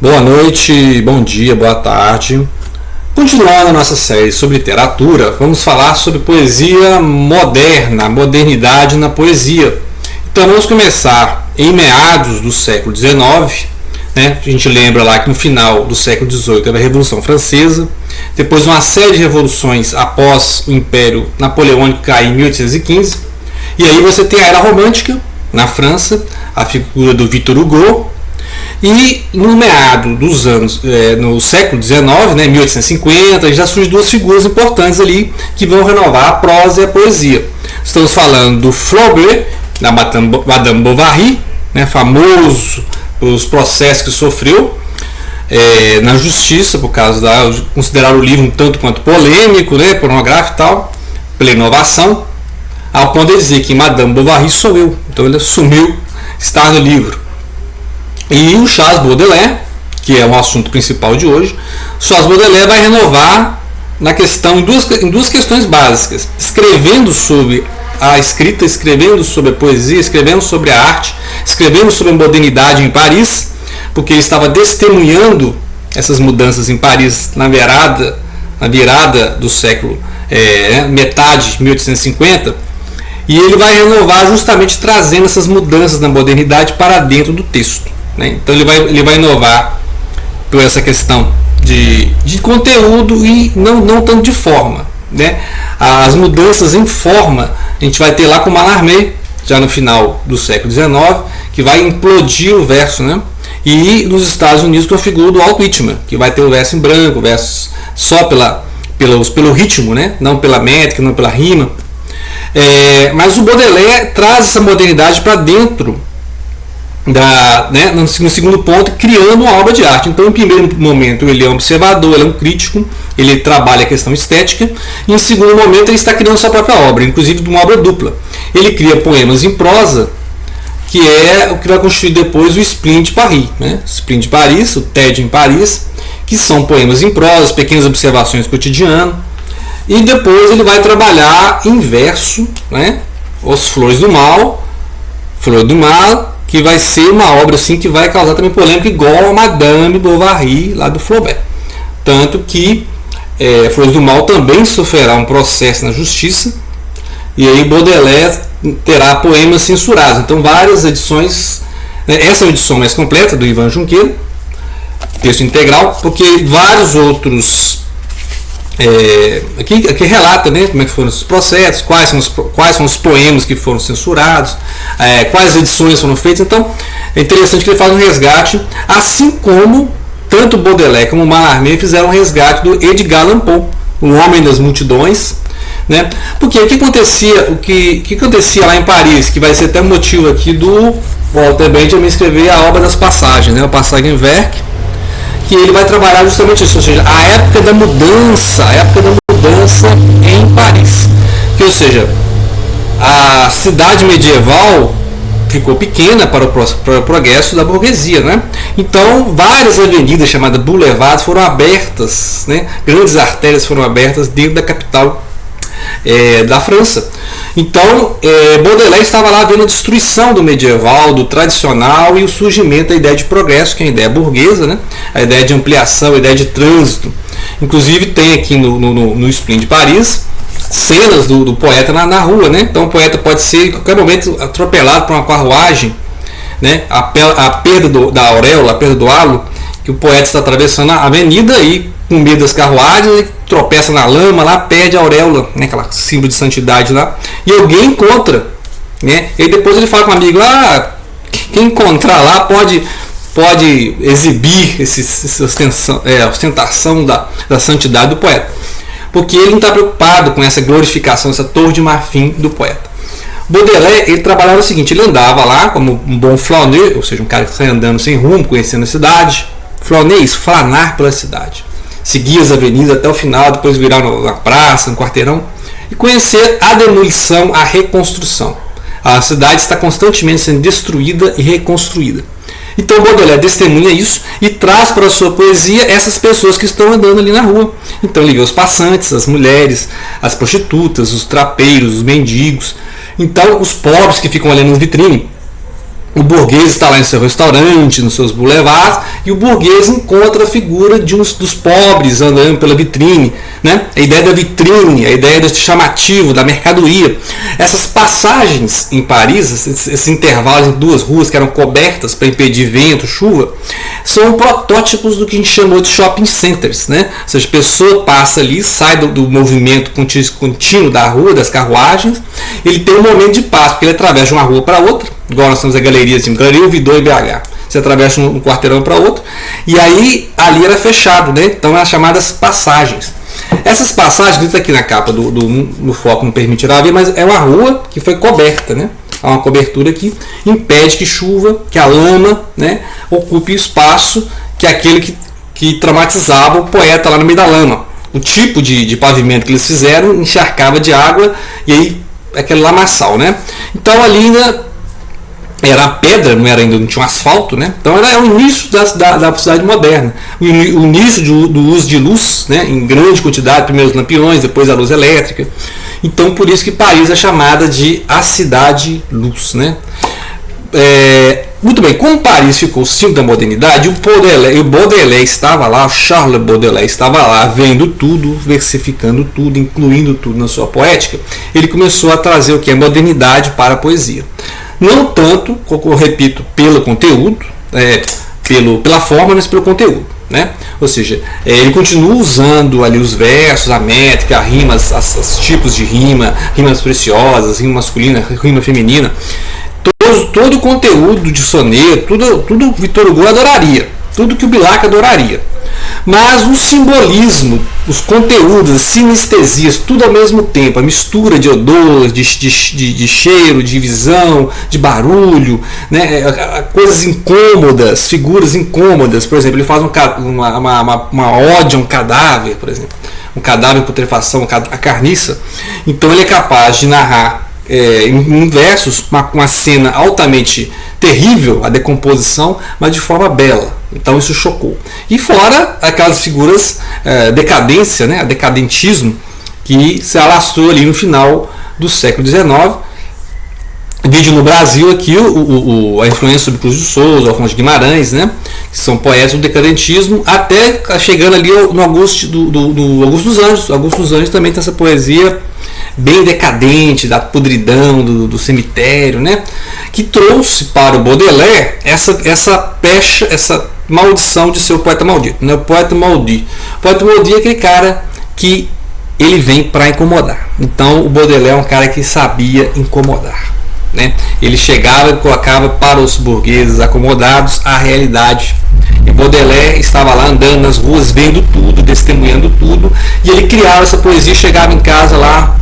Boa noite, bom dia, boa tarde. Continuando a nossa série sobre literatura, vamos falar sobre poesia moderna, modernidade na poesia. Então vamos começar em meados do século XIX, né? A gente lembra lá que no final do século XVIII teve a Revolução Francesa, depois uma série de revoluções após o Império Napoleônico cair em 1815, e aí você tem a Era Romântica na França, a figura do Victor Hugo. E no meado dos anos, no século XIX, né, 1850, já surgem duas figuras importantes ali que vão renovar a prosa e a poesia. Estamos falando do Flaubert, da Madame Bovary, né, famoso pelos processos que sofreu na justiça, por causa de considerar o livro um tanto quanto polêmico, né, pornográfico e tal, pela inovação, ao ponto de dizer que Madame Bovary sou eu. Então ele assumiu estar no livro. E o Charles Baudelaire, que é o assunto principal de hoje, Charles Baudelaire vai renovar na questão em duas questões básicas: escrevendo sobre a escrita, escrevendo sobre a poesia, escrevendo sobre a arte, escrevendo sobre a modernidade em Paris, porque ele estava testemunhando essas mudanças em Paris na virada do século, metade de 1850. E ele vai renovar justamente trazendo essas mudanças da modernidade para dentro do texto. Então ele vai inovar por essa questão de conteúdo e não tanto de forma, né? As mudanças em forma a gente vai ter lá com Mallarmé, já no final do século XIX, que vai implodir o verso, né? E nos Estados Unidos com a figura do Walt Whitman, que vai ter o verso em branco, o verso só pelo ritmo, né? Não pela métrica, não pela rima. Mas o Baudelaire traz essa modernidade para dentro no segundo ponto, criando uma obra de arte. Então, em primeiro momento, ele é um observador, ele é um crítico, ele trabalha a questão estética, e em segundo momento, ele está criando sua própria obra, inclusive de uma obra dupla. Ele cria poemas em prosa, que é o que vai construir depois o Spleen de Paris, né? Spleen de Paris, o TED em Paris, que são poemas em prosa, pequenas observações cotidianas, e depois ele vai trabalhar em verso, né? Os Flores do Mal, Flor do Mal, que vai ser uma obra assim que vai causar também polêmica, igual a Madame Bovary lá do Flaubert. Tanto que Flores do Mal também sofrerá um processo na justiça, e aí Baudelaire terá poemas censurados. Então várias edições, essa é a edição mais completa do Ivan Junqueira, texto integral, porque vários outros aqui relata, né, como é que foram os processos, quais são os poemas que foram censurados, quais edições foram feitas. Então é interessante que ele faz um resgate, assim como tanto Baudelaire como Mallarmé fizeram um resgate do Edgar Allan Poe, o Homem das Multidões, né? Porque o que acontecia lá em Paris, que vai ser até motivo aqui do Walter Benjamin escrever a obra das passagens, né, o Passagenwerk, que ele vai trabalhar justamente isso, ou seja, a época da mudança em Paris. Ou seja, a cidade medieval ficou pequena para o progresso da burguesia, né? Então, várias avenidas chamadas boulevards foram abertas, né? Grandes artérias foram abertas dentro da capital da França. Então, Baudelaire estava lá vendo a destruição do medieval, do tradicional, e o surgimento da ideia de progresso, que é a ideia burguesa, né? A ideia de ampliação, a ideia de trânsito. Inclusive tem aqui no Spleen de Paris cenas do poeta na rua, né? Então o poeta pode ser em qualquer momento atropelado por uma carruagem, né? A perda da auréola, a perda do halo, que o poeta está atravessando a avenida e com medo das carruagens, ele tropeça na lama lá, perde a auréola, né, aquela símbolo de santidade lá, e alguém encontra, né? E depois ele fala com um amigo, quem encontrar lá pode exibir a ostentação da santidade do poeta, porque ele não está preocupado com essa glorificação, essa torre de marfim do poeta. Baudelaire, ele trabalhava o seguinte: ele andava lá como um bom flâneur, ou seja, um cara que sai andando sem rumo, conhecendo a cidade. Flâner, isso, flanar pela cidade, seguir as avenidas até o final, depois virar na praça, no quarteirão, e conhecer a demolição, a reconstrução. A cidade está constantemente sendo destruída e reconstruída. Então Baudelaire testemunha isso e traz para a sua poesia essas pessoas que estão andando ali na rua. Então ele vê os passantes, as mulheres, as prostitutas, os trapeiros, os mendigos. Então os pobres que ficam olhando no vitrine. O burguês está lá em seu restaurante, nos seus boulevards, e o burguês encontra a figura de um dos pobres andando pela vitrine, né? A ideia da vitrine, a ideia do chamativo, da mercadoria. Essas passagens em Paris, esses intervalos em duas ruas que eram cobertas para impedir vento, chuva, são protótipos do que a gente chamou de shopping centers, né? Ou seja, a pessoa passa ali, sai do movimento contínuo da rua, das carruagens, ele tem um momento de paz, porque ele atravessa de uma rua para outra, igual nós temos a galeria, assim, Galeria Ouvidor em BH. Você atravessa um quarteirão para outro, e aí ali era fechado, né? Então eram chamadas passagens. Essas passagens, isso aqui na capa no foco não permitirá ver, mas é uma rua que foi coberta, né? Há uma cobertura que impede que chuva, que a lama, né, ocupe o espaço que é aquele que traumatizava o poeta lá no meio da lama. O tipo de pavimento que eles fizeram encharcava de água e aí aquele lamaçal, né? Então ali ainda era pedra, não tinha um asfalto, né? Então era o início da cidade moderna, o início do uso de luz, né, em grande quantidade, primeiro os lampiões, depois a luz elétrica. Então por isso que Paris é chamada de a cidade-luz, né? Muito bem, como Paris ficou o símbolo da modernidade, o Baudelaire estava lá, o Charles Baudelaire estava lá, vendo tudo, versificando tudo, incluindo tudo na sua poética. Ele começou a trazer o que é modernidade para a poesia. Não tanto, eu repito, pelo conteúdo, pela forma, mas pelo conteúdo, né? Ou seja, ele continua usando ali os versos, a métrica, a rima, os tipos de rima, rimas preciosas, rima masculina, rima feminina. Todo o conteúdo de soneto, tudo Victor Hugo adoraria, tudo que o Bilac adoraria. Mas o simbolismo, os conteúdos, as sinestesias, tudo ao mesmo tempo, a mistura de odor, de cheiro, de visão, de barulho, né? Coisas incômodas, figuras incômodas. Por exemplo, ele faz uma ode a um cadáver, por exemplo, um cadáver em putrefação, a carniça. Então ele é capaz de narrar em versos uma cena altamente terrível, a decomposição, mas de forma bela. Então isso chocou. E fora aquelas figuras decadência, né, a decadentismo, que se alastrou ali no final do século XIX. Vídeo no Brasil aqui a influência sobre Cruz de Souza, Alfonso de Guimarães, né, que são poetas do decadentismo, até chegando ali no Augusto dos Anjos. Augusto dos Anjos também tem essa poesia bem decadente, da podridão do cemitério, né, que trouxe para o Baudelaire essa pecha, essa maldição de ser o poeta maldito, né, o poeta maldito. O poeta maldito é aquele cara que ele vem para incomodar. Então o Baudelaire é um cara que sabia incomodar, né? Ele chegava e colocava para os burgueses acomodados a realidade. E Baudelaire estava lá andando nas ruas, vendo tudo, testemunhando tudo, e ele criava essa poesia, chegava em casa lá,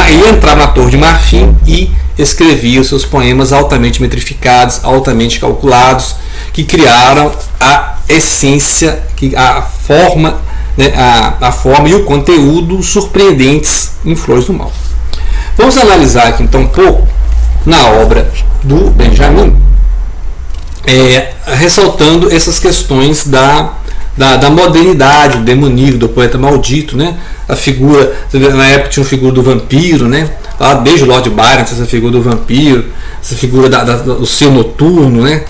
ia entrar na Torre de Marfim e escrevia os seus poemas altamente metrificados, altamente calculados, que criaram a essência, a forma, né, a forma e o conteúdo surpreendentes em Flores do Mal. Vamos analisar aqui então um pouco na obra do Benjamin, ressaltando essas questões da modernidade, do demoníaco, do poeta maldito, né? A figura, na época tinha uma figura do vampiro, né? Lá desde o Lord Byron, essa figura do vampiro, essa figura do ser noturno, né?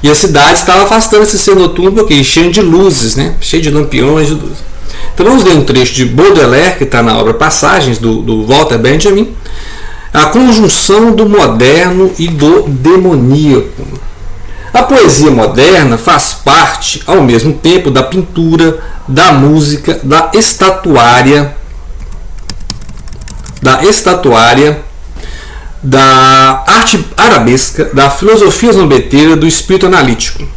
E a cidade estava afastando esse ser noturno porque cheio de luzes, né? Cheio de lampiões, de luzes. Então vamos ler um trecho de Baudelaire, que está na obra Passagens, do Walter Benjamin, a conjunção do moderno e do demoníaco. A poesia moderna faz parte, ao mesmo tempo, da pintura, da música, da estatuária, da arte arabesca, da filosofia zombeteira, do espírito analítico.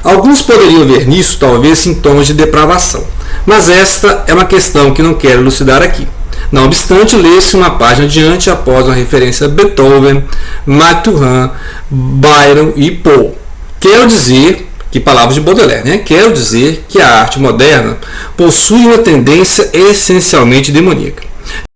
Alguns poderiam ver nisso, talvez, sintomas de depravação, mas esta é uma questão que não quero elucidar aqui. Não obstante, lê-se uma página adiante após uma referência a Beethoven, Maturin, Byron e Poe. Quero dizer, que palavras de Baudelaire, né? Quero dizer que a arte moderna possui uma tendência essencialmente demoníaca.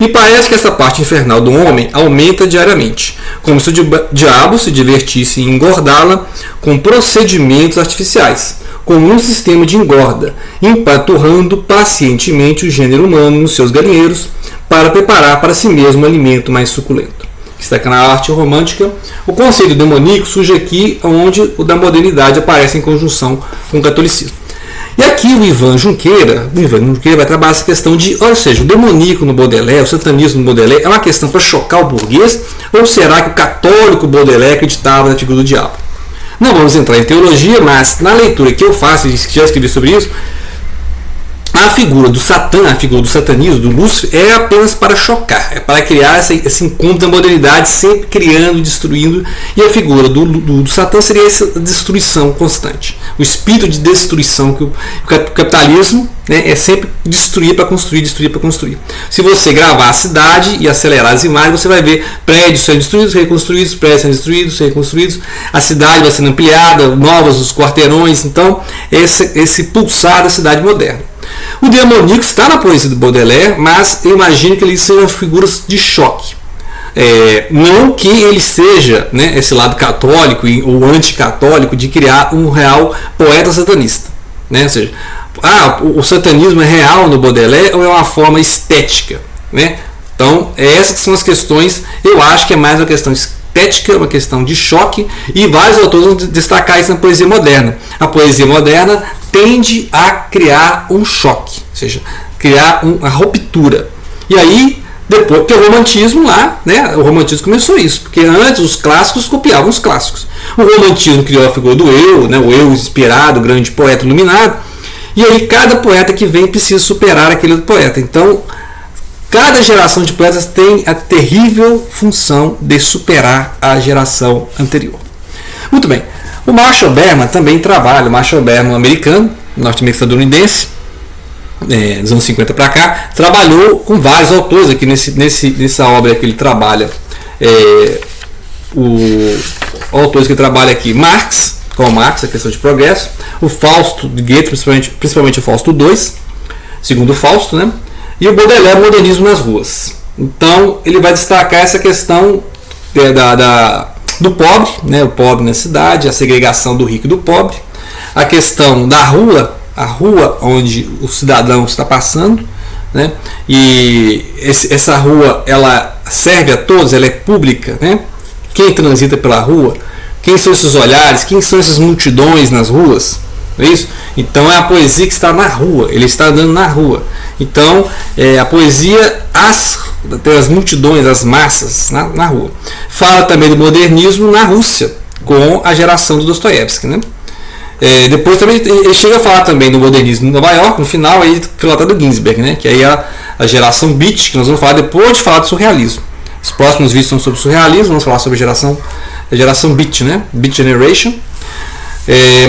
Me parece que essa parte infernal do homem aumenta diariamente, como se o diabo se divertisse em engordá-la com procedimentos artificiais, como um sistema de engorda, empanturrando pacientemente o gênero humano nos seus galinheiros para preparar para si mesmo um alimento mais suculento. que destaca na arte romântica, o conceito demoníaco surge aqui onde o da modernidade aparece em conjunção com o catolicismo. E aqui o Ivan Junqueira vai trabalhar essa questão de, ou seja, o demoníaco no Baudelaire, o satanismo no Baudelaire, é uma questão para chocar o burguês, ou será que o católico Baudelaire acreditava na figura do diabo? Não vamos entrar em teologia, mas na leitura que eu faço, e já escrevi sobre isso, a figura do Satã, a figura do satanismo, do Lúcifer, é apenas para chocar, é para criar esse encontro da modernidade, sempre criando, destruindo, e a figura do Satã seria essa destruição constante, o espírito de destruição que o capitalismo, né, é sempre destruir para construir, destruir para construir. Se você gravar a cidade e acelerar as imagens, você vai ver prédios sendo destruídos, reconstruídos, prédios sendo destruídos, reconstruídos, a cidade vai sendo ampliada, novos os quarteirões, então esse pulsar da cidade moderna. O demoníaco está na poesia do Baudelaire, mas eu imagino que ele seja figuras de choque. Não que ele seja, né, esse lado católico ou anticatólico de criar um real poeta satanista. Né? Ou seja, o satanismo é real no Baudelaire ou é uma forma estética? Né? Então, essas são as questões, eu acho que é mais uma questão estética, uma questão de choque, e vários autores vão destacar isso na poesia moderna. A poesia moderna tende a criar um choque, ou seja, criar uma ruptura. E aí, depois, porque o romantismo lá, né, o romantismo começou isso, porque antes os clássicos copiavam os clássicos. O romantismo criou a figura do eu, né, o eu inspirado, o grande poeta iluminado, e aí cada poeta que vem precisa superar aquele outro poeta. Então, cada geração de poetas tem a terrível função de superar a geração anterior. Muito bem. O Marshall Berman também trabalha, o Marshall Berman americano, norte-estadunidense, dos anos 50 para cá, trabalhou com vários autores aqui nessa obra que ele trabalha. Autores que trabalha aqui, Marx, com Marx, a questão de progresso, o Fausto de Goethe, principalmente o Fausto II, segundo o Fausto, né? E o Baudelaire, modernismo nas ruas. Então ele vai destacar essa questão do pobre, né, o pobre na cidade, a segregação do rico e do pobre, a questão da rua, a rua onde o cidadão está passando, né, e essa rua ela serve a todos, ela é pública, né, quem transita pela rua, quem são esses olhares, quem são essas multidões nas ruas, não é isso? Então é a poesia que está na rua, ele está andando na rua. Então a poesia tem as multidões, as massas na rua. Fala também do modernismo na Rússia, com a geração do Dostoiévski, né? Depois também ele chega a falar também do modernismo em Nova York, no final aí fala do Ginsberg, né? Que aí a geração beat, que nós vamos falar depois de falar do surrealismo. Os próximos vídeos são sobre surrealismo, vamos falar sobre a geração beat, né? Beat Generation.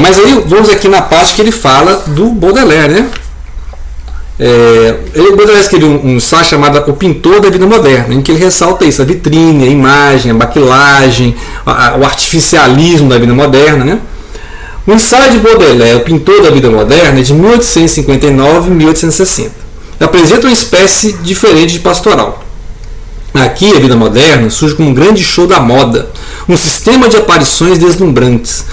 Mas aí vamos aqui na parte que ele fala do Baudelaire, né? O Baudelaire escreveu um ensaio chamado O Pintor da Vida Moderna, em que ele ressalta isso, a vitrine, a imagem, a baquilagem, o artificialismo da vida moderna, né? O ensaio de Baudelaire, O Pintor da Vida Moderna, é de 1859 e 1860. Apresenta uma espécie diferente de pastoral. Aqui, a vida moderna surge como um grande show da moda, um sistema de aparições deslumbrantes,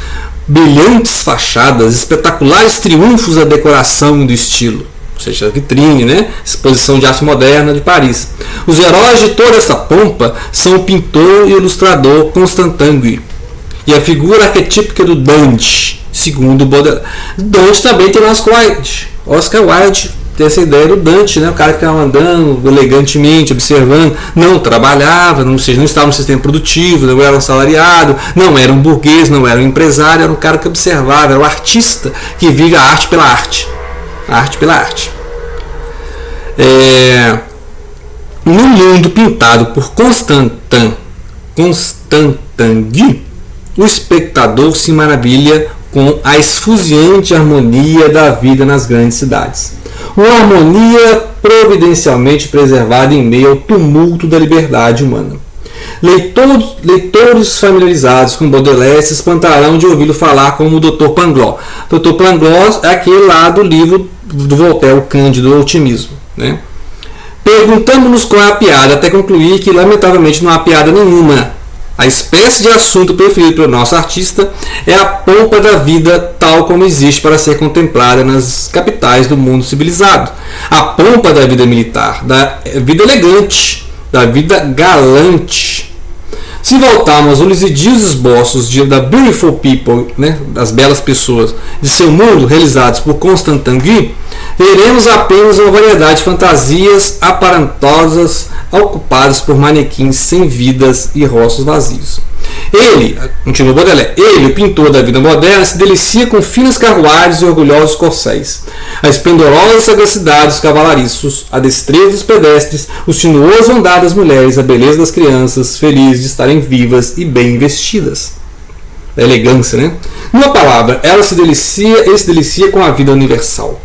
brilhantes fachadas, espetaculares triunfos da decoração e do estilo, ou seja, a vitrine, né? Exposição de arte moderna de Paris. Os heróis de toda essa pompa são o pintor e o ilustrador Constant Tanguy e a figura arquetípica do Dante, segundo Baudelaire. Dante também tem o Oscar Wilde tem essa ideia do Dante, né? O cara que ficava andando elegantemente, observando, não trabalhava, não estava no sistema produtivo, não era um salariado, não era um burguês, não era um empresário, era um cara que observava, era o artista que vive a arte pela arte. A arte pela arte. No mundo pintado por Constant Tanguy, o espectador se maravilha com a esfuziante harmonia da vida nas grandes cidades. Uma harmonia providencialmente preservada em meio ao tumulto da liberdade humana. Leitores familiarizados com Baudelaire se espantarão de ouvi-lo falar como o Dr. Pangloss. Dr. Pangloss é aquele lá do livro do Voltaire, O Cândido Otimismo, né? Perguntamos-nos qual é a piada, até concluir que lamentavelmente não há piada nenhuma. A espécie de assunto preferido pelo nosso artista é a pompa da vida tal como existe para ser contemplada nas capitais do mundo civilizado. A pompa da vida militar, da vida elegante, da vida galante. Se voltarmos aos luzidios esboços da Beautiful People, né, das belas pessoas de seu mundo, realizados por Constant Tanguy, veremos apenas uma variedade de fantasias aparentosas ocupadas por manequins sem vidas e rostos vazios. Ele, continua Baudelaire, ele, o pintor da vida moderna, se delicia com finas carruagens e orgulhosos corcéis, a esplendorosa sagacidade dos cavalariços, a destreza dos pedestres, o sinuoso andar das mulheres, a beleza das crianças, felizes de estarem vivas e bem vestidas. A elegância, né? Numa palavra, ele se delicia com a vida universal.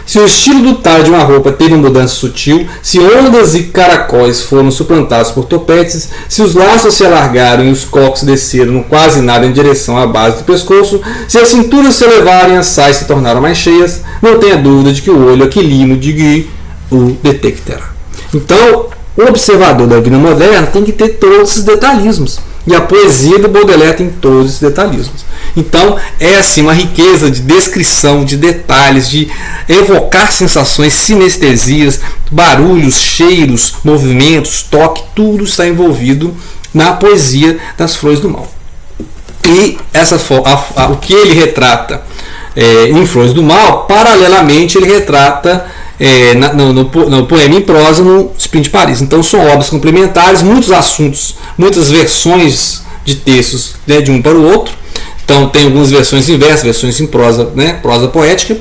Se o estilo do talhe de uma roupa teve uma mudança sutil, se ondas e caracóis foram suplantados por topetes, se os laços se alargaram e os cocos desceram quase nada em direção à base do pescoço, se as cinturas se elevaram e as saias se tornaram mais cheias, não tenha dúvida de que o olho aquilino de Guy o detectará. Então, o observador da vida moderna tem que ter todos esses detalhismos. E a poesia do Baudelaire tem todos esses detalhismos. Então, é assim uma riqueza de descrição, de detalhes, de evocar sensações, sinestesias, barulhos, cheiros, movimentos, toque, tudo está envolvido na poesia das Flores do Mal. E o que ele retrata em Flores do Mal, paralelamente ele retrata no poema em prosa no Espinho de Paris. Então são obras complementares, muitos assuntos, muitas versões de textos, né, de um para o outro. Então tem algumas versões inversas, versões em prosa, né, prosa poética,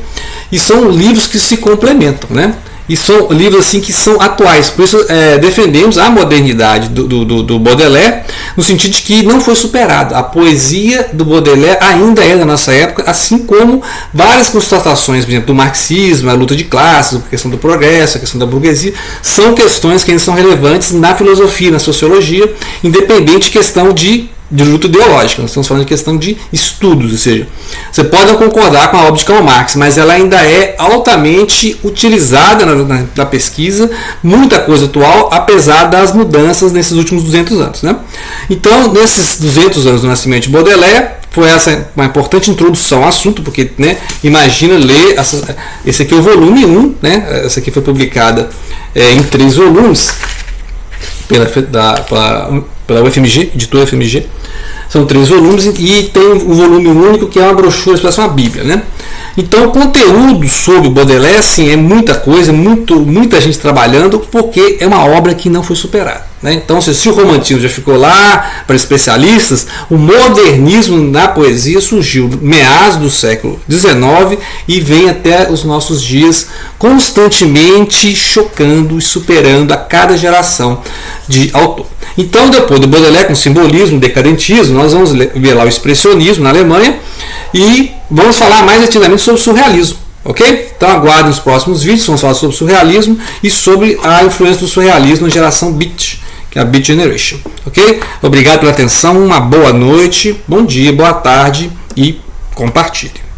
e são livros que se complementam, né? E são livros assim que são atuais. Por isso defendemos a modernidade do Baudelaire, no sentido de que não foi superado. A poesia do Baudelaire ainda é da nossa época, assim como várias constatações, por exemplo, do marxismo, a luta de classes, a questão do progresso, a questão da burguesia, são questões que ainda são relevantes na filosofia, na sociologia, independente de questão de luta ideológica. Nós estamos falando de questão de estudos, ou seja, você pode não concordar com a obra de Karl Marx, mas ela ainda é altamente utilizada na pesquisa, muita coisa atual, apesar das mudanças nesses últimos 200 anos. Né? Então, nesses 200 anos do nascimento de Baudelaire, foi essa uma importante introdução ao assunto, porque, né, imagina ler, esse aqui é o volume 1, né, essa aqui foi publicada em 3 volumes, pela UFMG, editora UFMG. São 3 volumes e tem um volume único que é uma brochura, parece uma Bíblia, né? Então o conteúdo sobre Baudelaire, assim, é muita coisa, muita gente trabalhando, porque é uma obra que não foi superada, né? Então se o romantismo já ficou lá para especialistas, o modernismo na poesia surgiu meados do século XIX e vem até os nossos dias, constantemente chocando e superando a cada geração de autor. Então, depois do Baudelaire com simbolismo, decadentismo, nós vamos ver lá o expressionismo na Alemanha e vamos falar mais detidamente sobre o surrealismo, ok? Então aguardem os próximos vídeos, vamos falar sobre o surrealismo e sobre a influência do surrealismo na geração Beat, que é a Beat Generation, ok? Obrigado pela atenção, uma boa noite, bom dia, boa tarde e compartilhe.